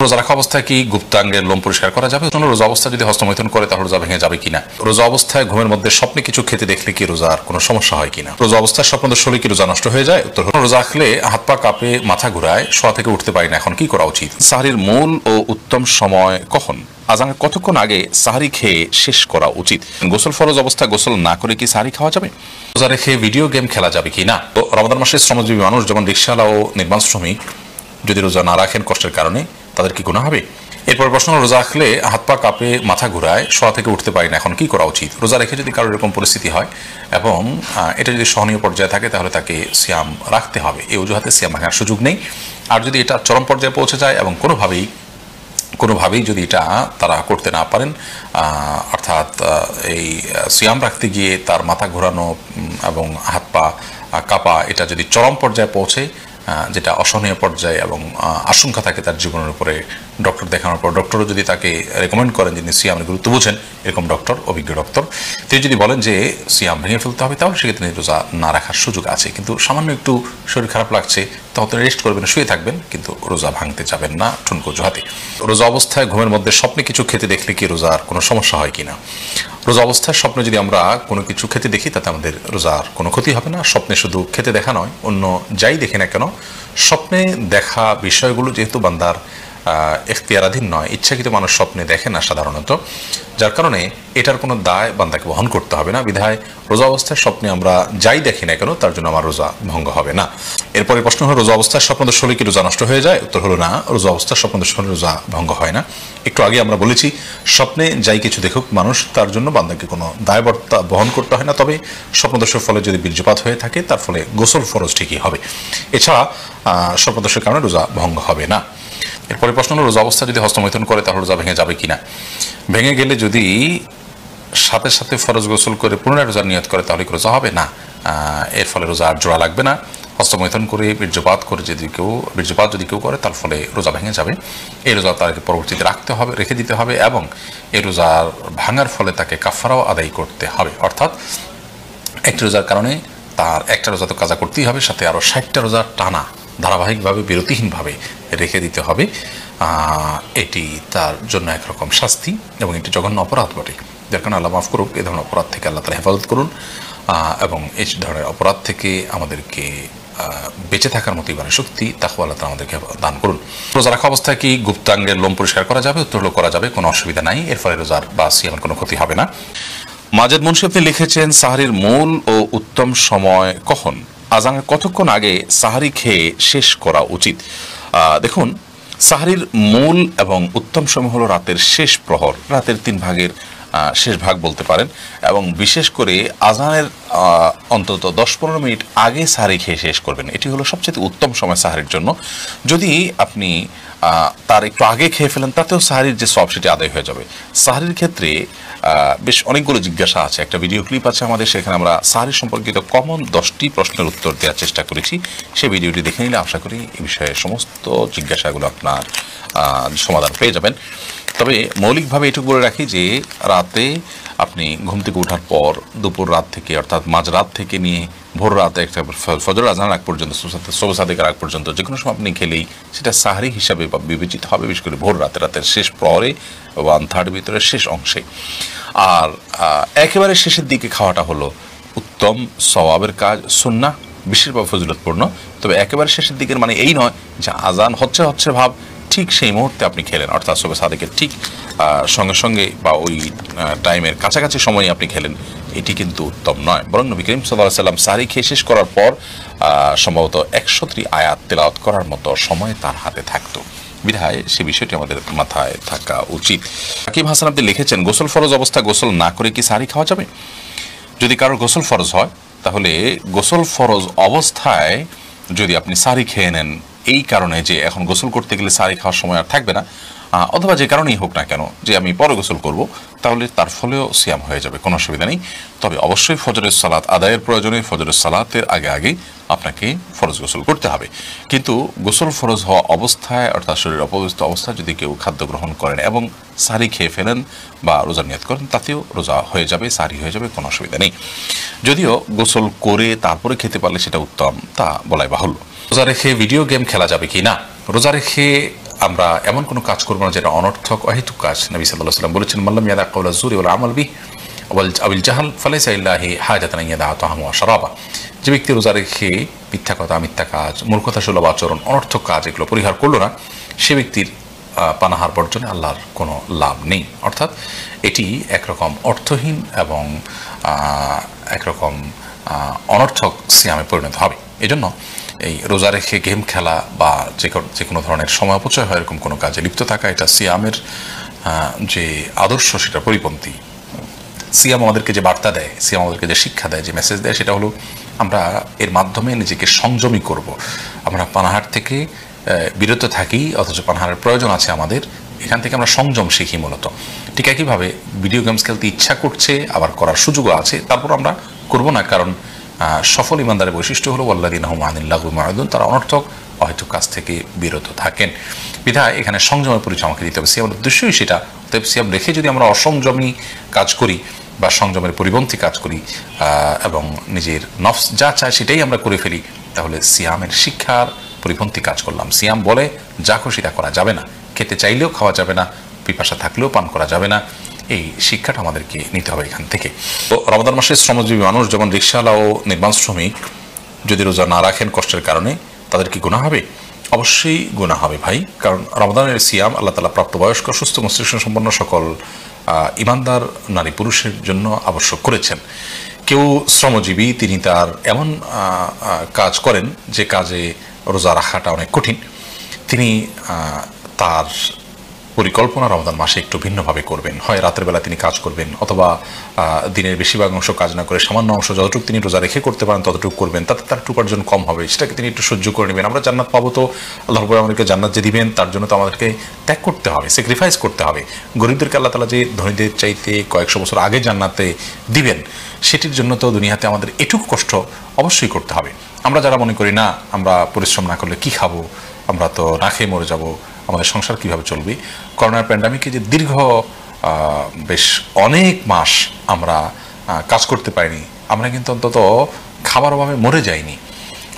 রোজা রাখা অবস্থায় কি গুপ্তাঙ্গের লোম পরিষ্কার করা যাবে? রোজা অবস্থায় যদি হস্তমৈথুন করে তাহলে রোজা ভেঙে যাবে কিনা? রোজা অবস্থায় ঘুমের মধ্যে স্বপ্নে কিছু খেতে দেখলে কি রোজার কোনো সমস্যা হয় কিনা? রোজা অবস্থায় স্বপ্নদোষ হলে কি রোজা নষ্ট হয়ে যায়? উত্তর হলো, রোজা রাখলে হাত পা কাঁপে, মাথা ঘুরায়, শোয়া থেকে উঠতে পারি না, এখন কি করা উচিত? সাহরির মূল ও উত্তম সময় কখন? আজানের কতক্ষণ আগে সাহরি খেয়ে শেষ করা উচিত? গোসল ফরজ অবস্থায় গোসল না করে কি সাহরি খাওয়া যাবে? রোজা রেখে ভিডিও গেম খেলা যাবে কি না? তো রমাদান মাসে শ্রমজীবী মানুষ যেমন রিকশাওয়ালা ও নির্মাণ শ্রমিক যদি রোজা না রাখেন কষ্টের কারণে, তাদের কি গুনাহ হবে? এরপর প্রশ্ন, রোজা রাখলে হাত পা কাঁপে, মাথা ঘুরায়, শোয়া থেকে উঠতে পারি না, এখন কি করা উচিত? রোজা রেখে যদি কারোর এরকম পরিস্থিতি হয় এবং এটা যদি সহনীয় পর্যায়ে থাকে তাহলে তাকে সিয়াম রাখতে হবে, এই অজুহাতে সিয়াম ভাঙার সুযোগ নেই। আর যদি এটা চরম পর্যায়ে পৌঁছে যায় এবং কোনোভাবেই যদি এটা তারা করতে না পারেন, অর্থাৎ এই সিয়াম রাখতে গিয়ে তার মাথা ঘোরানো এবং হাত পা কাঁপা এটা যদি চরম পর্যায়ে পৌঁছে, যেটা অসহনীয় পর্যায়ে এবং আশঙ্কা থাকে তার জীবনের উপরে, ডক্টর দেখানোর পর ডক্টরও যদি তাকে রেকমেন্ড করেন যিনি সিয়ামের গুরুত্ব বুঝেন, এরকম ডক্টর, অভিজ্ঞ ডক্টর, তিনি যদি বলেন যে সিয়াম ভেঙে ফেলতে হবে, তাহলে সেক্ষেত্রে রোজা না রাখার সুযোগ আছে। কিন্তু সামান্য একটু শরীর খারাপ লাগছে, তখন রেস্ট করবেন, শুয়ে থাকবেন, কিন্তু রোজা ভাঙতে যাবেন না ঠুনকো অজুহাতে। রোজা অবস্থায় ঘুমের মধ্যে স্বপ্নে কিছু খেতে দেখলে কি রোজার কোনো সমস্যা হয় কিনা? রোজা অবস্থায় স্বপ্নে যদি আমরা কোনো কিছু খেতে দেখি তাতে আমাদের রোজার কোনো ক্ষতি হবে না। স্বপ্নে শুধু খেতে দেখা নয়, অন্য যাই দেখি না কেন, স্বপ্নে দেখা বিষয়গুলো যেহেতু বান্দার এখতিয়ারাধীন নয়, ইচ্ছাকৃত মানুষ স্বপ্নে দেখে না সাধারণত, যার কারণে এটার কোনো দায় বান্দাকে বহন করতে হবে না। বিধায় রোজা অবস্থায় স্বপ্নে আমরা যাই দেখি না কেন তার জন্য আমার রোজা ভঙ্গ হবে না। এরপরে প্রশ্ন হলো, রোজা অবস্থায় স্বপ্নদোষ হলে কি রোজা নষ্ট হয়ে যায়? উত্তর হলো না, রোজা অবস্থায় স্বপ্নদোষ হলে রোজা ভঙ্গ হয় না। একটু আগে আমরা বলেছি, স্বপ্নে যাই কিছু দেখুক মানুষ, তার জন্য বান্দাকে কোনো দায়বদ্ধতা বহন করতে হয় না। তবে স্বপ্নদোষের ফলে যদি বীর্যপাত হয়ে থাকে তার ফলে গোসল ফরজ ঠিকই হবে, এছাড়া স্বপ্নদোষের কারণে রোজা ভঙ্গ হবে না। এরপরে প্রশ্ন হলো, রোজা অবস্থা যদি হস্তমৈথুন করে তাহলে রোজা ভেঙে যাবে কিনা? ভেঙে গেলে যদি সাথে সাথে ফরজ গোসল করে পুনরায় রোজার নিয়ত করে তাহলে রোজা হবে না, এর ফলে রোজা আর জোড়া লাগবে না। হস্তমৈথুন করে বীর্যপাত যদি কেউ করে তার ফলে রোজা ভেঙে যাবে। এই রোজা তাকে পরবর্তীতে রেখে দিতে হবে এবং এই রোজার ভাঙার ফলে তাকে কাফারাও আদায় করতে হবে, অর্থাৎ একটি রোজার কারণে তার একটা রোজা তো কাজা করতেই হবে, সাথে আরও 60টা রোজা টানা ধারাবাহিকভাবে বিরতিহীনভাবে রেখে দিতে হবে। এটি তার জন্য একরকম শাস্তি এবং এটি জঘন্য অপরাধ বটে, যার কারণে আল্লাহ মাফ করুক। এ ধরনের অপরাধ থেকে আল্লাহ তাআলা হেফাজত করুন এবং এই ধরনের অপরাধ থেকে আমাদেরকে বেঁচে থাকার মতো ইমানের শক্তি তাকওয়া আল্লাহ তাআলা আমাদেরকে দান করুন। রোজা রাখা অবস্থায় কি গুপ্তাঙ্গের লোম পরিষ্কার করা যাবে? উত্তর হলো, করা যাবে, কোনো অসুবিধা নাই, এর ফলে রোজার বা সিয়ামের কোনো ক্ষতি হবে না। মাজেদ মুন্সি আপনি লিখেছেন, সাহরির মূল ও উত্তম সময় কখন? আজানের কতক্ষণ আগে সাহরি খেয়ে শেষ করা উচিত? দেখুন, সাহরির মূল এবং উত্তম সময় হলো রাতের শেষ প্রহর, রাতের 3 ভাগের শেষ ভাগ বলতে পারেন, এবং বিশেষ করে আজানের অন্তত 10-15 মিনিট আগে সাহরি খেয়ে শেষ করবেন, এটি হলো সবচেয়ে উত্তম সময় সাহরির জন্য। যদি আপনি তার একটু আগে খেয়ে ফেলেন তাতেও সাহরির যে সব সেটি আদায় হয়ে যাবে। সাহরির ক্ষেত্রে বেশ অনেকগুলো জিজ্ঞাসা আছে, একটা ভিডিও ক্লিপ আছে আমাদের, সেখানে আমরা সাহরি সম্পর্কিত কমন 10টি প্রশ্নের উত্তর দেওয়ার চেষ্টা করেছি। সেই ভিডিওটি দেখে নিলে আশা করি এই বিষয়ে সমস্ত জিজ্ঞাসাগুলো আপনার সমাধান পেয়ে যাবেন। তবে মৌলিকভাবে এটুকু বলে রাখি যে রাতে আপনি ঘুম থেকে ওঠার পর দুপুর রাত থেকে, অর্থাৎ মাঝরাত থেকে নিয়ে ভোর রাতে একটা ফজর আজান আগ পর্যন্ত, সুবহ সাদিকের আগ পর্যন্ত যে কোনো সময় আপনি খেলেই সেটা সাহরি হিসাবে বিবেচিত হবে, বিশেষ করে ভোর রাতের শেষ প্রহরে 1/3 ভিতরে শেষ অংশে। আর একেবারে শেষের দিকে খাওয়াটা হলো উত্তম সওয়াবের কাজ, সুন্নাহ, বিশেষভাবে ফজিলতপূর্ণ। তবে একেবারে শেষের দিকের মানে এই নয় যে আজান হচ্ছে ভাব ঠিক সেই মুহূর্তে আপনি খেলেন, অর্থাৎ সুবহ সাদিকের ঠিক সঙ্গে সঙ্গে বা ওই টাইমের কাছাকাছি সময়ে আপনি খেলেন, এটি কিন্তু উত্তম নয়। বরং নবী করিম সাল্লাল্লাহু আলাইহি ওয়াসাল্লাম সাহরি খেয়ে শেষ করার পর সম্ভবত 100টি আয়াত তেলাওয়াত করার মতো সময় তার হাতে থাকতো, বিধায় সে বিষয়টি আমাদের মাথায় থাকা উচিত। হাকিম হাসান আপনি লিখেছেন, গোসল ফরজ অবস্থা গোসল না করে কি সাহরি খাওয়া যাবে? যদি কারোর গোসল ফরজ হয় তাহলে গোসল ফরজ অবস্থায় যদি আপনি সাহরি খেয়ে নেন এই কারণে যে এখন গোসল করতে গেলে সাহরি খাওয়ার সময় আর থাকবে না, অথবা যে কারণেই হোক না কেন যে আমি পরে গোসল করব, তাহলে তার ফলেও সিয়াম হয়ে যাবে, কোনো অসুবিধা নেই। তবে অবশ্যই ফজরের সালাত আদায়ের প্রয়োজনে ফজরের সালাতের আগে আপনাকে ফরজ গোসল করতে হবে। কিন্তু গোসল ফরজ হওয়া অবস্থায়, অর্থাৎ শরীর অপবিত্র অবস্থায় যদি কেউ খাদ্য গ্রহণ করেন এবং সাহরি খেয়ে ফেলেন বা রোজা নিয়ত করেন, তাতেও রোজা হয়ে যাবে, সাহরি হয়ে যাবে, কোনো অসুবিধা নেই। যদিও গোসল করে তারপরে খেতে পারলে সেটা উত্তম, তা বলাই বাহুল্য। রোজা রেখে ভিডিও গেম খেলা যাবে কি না? রোজা রেখে আমরা এমন কোনো কাজ করবো না যেটা অনর্থক অহেতুক কাজ। নবী সাল্লাল্লাহু আলাইহি ওয়াসাল্লাম বলেছেন, মাল্লাম ইয়াদা কাওলা যুরি ওয়াল আমাল বিহি আবিল জাহাল ফালাইসা লিল্লাহি হাজাতান ইয়াদা তা'আমা ওয়া শারাবা। যে ব্যক্তি রোজা রেখে মিথ্যা কথা, মিথ্যা কাজ, মূর্খতা সুলভ আচরণ, অনর্থক কাজ এগুলো পরিহার করলো না, সে ব্যক্তির পানাহার বর্জনে আল্লাহর কোনো লাভ নেই। অর্থাৎ এটি একরকম অর্থহীন এবং একরকম অনর্থক সিয়ামে পরিণত হবে। এজন্য এই রোজা রেখে গেম খেলা বা যে কোনো ধরনের সময় অপচয় হয় এরকম কোনো কাজে লিপ্ত থাকা, এটা সিয়ামের যে আদর্শ সেটা পরিপন্থী। সিয়াম আমাদেরকে যে বার্তা দেয়, সিয়াম আমাদেরকে যে শিক্ষা দেয়, যে মেসেজ দেয়, সেটা হলো আমরা এর মাধ্যমে নিজেকে সংযমী করব। আমরা পানাহার থেকে বিরত থাকি, অথচ পানাহারের প্রয়োজন আছে আমাদের, এখান থেকে আমরা সংযম শিখি মূলত। ঠিক একইভাবে ভিডিও গেমস খেলতে ইচ্ছা করছে, আবার করার সুযোগও আছে, তারপর আমরা করব না, কারণ সফল ইমানদারের বৈশিষ্ট্য হলো ওয়াল্লাযীনা হুম আনিল লাগবি মুরিদুন, তারা অনর্থক অহেতুক কাজ থেকে বিরত থাকেন। বিধায় এখানে সংযমের পরিচয় আমাকে দিতে হবে, সিয়ামের উদ্দেশ্যই সেটা। অতএব সিয়াম রেখে যদি আমরা অসংযমী কাজ করি বা সংযমের পরিপন্থী কাজ করি এবং নিজের নফস যা চায় সেটাই আমরা করে ফেলি, তাহলে সিয়ামের শিক্ষার পরিপন্থী কাজ করলাম। সিয়াম বলে যা খুশি তা করা যাবে না, খেতে চাইলেও খাওয়া যাবে না, পিপাসা থাকলেও পান করা যাবে না, এই শিক্ষাটা আমাদেরকে নিতে হবে এখান থেকে। তো রমাদান মাসে শ্রমজীবী মানুষ যেমন রিকশাওয়ালা ও নির্মাণ শ্রমিক যদি রোজা না রাখেন কষ্টের কারণে, তাদের কি গুনাহ হবে? অবশ্যই গুনাহ হবে ভাই, কারণ রমাদানের সিয়াম আল্লাহ তাআলা প্রাপ্তবয়স্ক সুস্থ মস্তিষ্ক সম্পন্ন সকল ইমানদার নারী পুরুষের জন্য আবশ্যক করেছেন। কেউ শ্রমজীবী, তিনি তার এমন কাজ করেন যে কাজে রোজা রাখাটা অনেক কঠিন, তিনি তার পরিকল্পনা রমাদান মাসে একটু ভিন্নভাবে করবেন। হয় রাতের বেলা তিনি কাজ করবেন, অথবা দিনের বেশিরভাগ অংশ কাজ না করে সামান্য অংশ যতটুকু তিনি রোজা রেখে করতে পারেন ততটুকু করবেন, তাতে তার একটু উপার্জন কম হবে, সেটাকে তিনি একটু সহ্য করে নেবেন। আমরা জান্নাত পাবো, তো আল্লাহ রাব্বুল আমাদেরকে জান্নাত যে দিবেন তার জন্য তো আমাদেরকে ত্যাগ করতে হবে, স্যাক্রিফাইস করতে হবে। গরিবদেরকে আল্লাহ তাআলা যে ধনীদের চাইতে কয়েকশো বছর আগে জান্নাতে দিবেন, সেটির জন্য তো দুনিয়াতে আমাদের এটুকু কষ্ট অবশ্যই করতে হবে। আমরা যারা মনে করি না আমরা পরিশ্রম না করলে কি খাবো, আমরা তো না খেয়ে মরে যাবো, আমাদের সংসার কিভাবে চলবে, করোনার প্যান্ডামিকে যে দীর্ঘ বেশ অনেক মাস আমরা কাজ করতে পারিনি, আমরা কিন্তু অন্তত খাবার অভাবে মরে যাইনি,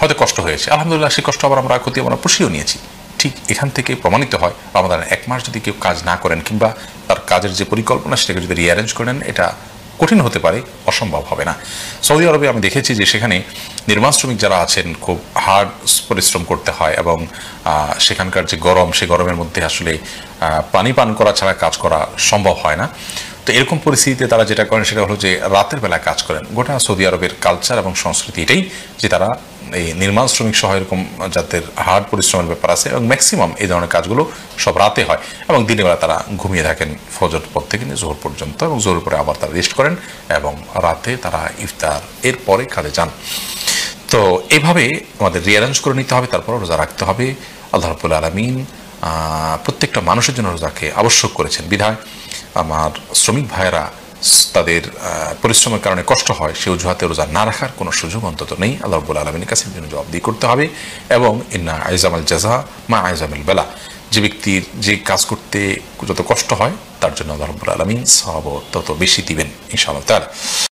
হয়তো কষ্ট হয়েছে, আলহামদুলিল্লাহ, সেই কষ্ট আবার আমরা ক্ষতি আমরা পুষিয়েও নিয়েছি। ঠিক এখান থেকে প্রমাণিত হয় আমাদের এক মাস যদি কেউ কাজ না করেন কিংবা তার কাজের যে পরিকল্পনা সেটাকে যদি রিঅ্যারেঞ্জ করেন, এটা কঠিন হতে পারে, অসম্ভব হবে না। সৌদি আরবে আমি দেখেছি যে সেখানে নির্মাণ শ্রমিক যারা আছেন খুব হার্ড পরিশ্রম করতে হয়, এবং সেখানকার যে গরম, সে গরমের মধ্যে আসলে পানি পান করা ছাড়া কাজ করা সম্ভব হয় না। তো এরকম পরিস্থিতিতে তারা যেটা করেন সেটা হলো যে রাতের বেলা কাজ করেন। গোটা সৌদি আরবের কালচার এবং সংস্কৃতি এটাই যে তারা এই নির্মাণ শ্রমিক সহ এরকম যাদের হার্ড পরিশ্রমের ব্যাপার আছে, এবং ম্যাক্সিমাম এই ধরনের কাজগুলো সব রাতে হয়, এবং দিনের বেলা তারা ঘুমিয়ে থাকেন ফজর পর থেকে নিয়ে জোহর পর্যন্ত, এবং জোহর পরে আবার তারা রেস্ট করেন, এবং রাতে তারা ইফতার এর পরে কাজে যান। তো এইভাবে আমাদের রিঅ্যারেঞ্জ করে নিতে হবে, তারপর রোজা রাখতে হবে। আল্লাহ রাব্বুল আলামিন প্রত্যেকটা মানুষের জন্য রোজাকে আবশ্যক করেছেন। বিধায় আমার শ্রমিক ভাইয়েরা তাদের পরিশ্রমের কারণে কষ্ট হয়, সে অজুহাতে রোজা না রাখার কোনো সুযোগ অন্তত নেই। আল্লাহ রাব্বুল আলামিনের কাছে জন্য জবাবদিহি করতে হবে। এবং ইন্না আইজামাল জাযা মা আইজামিল বালা, যে ব্যক্তির যে কাজ করতে যত কষ্ট হয় তার জন্য আল্লাহ রাব্বুল আলামিন সওয়াব তত বেশি দিবেন ইনশাআল্লাহ তাআলা।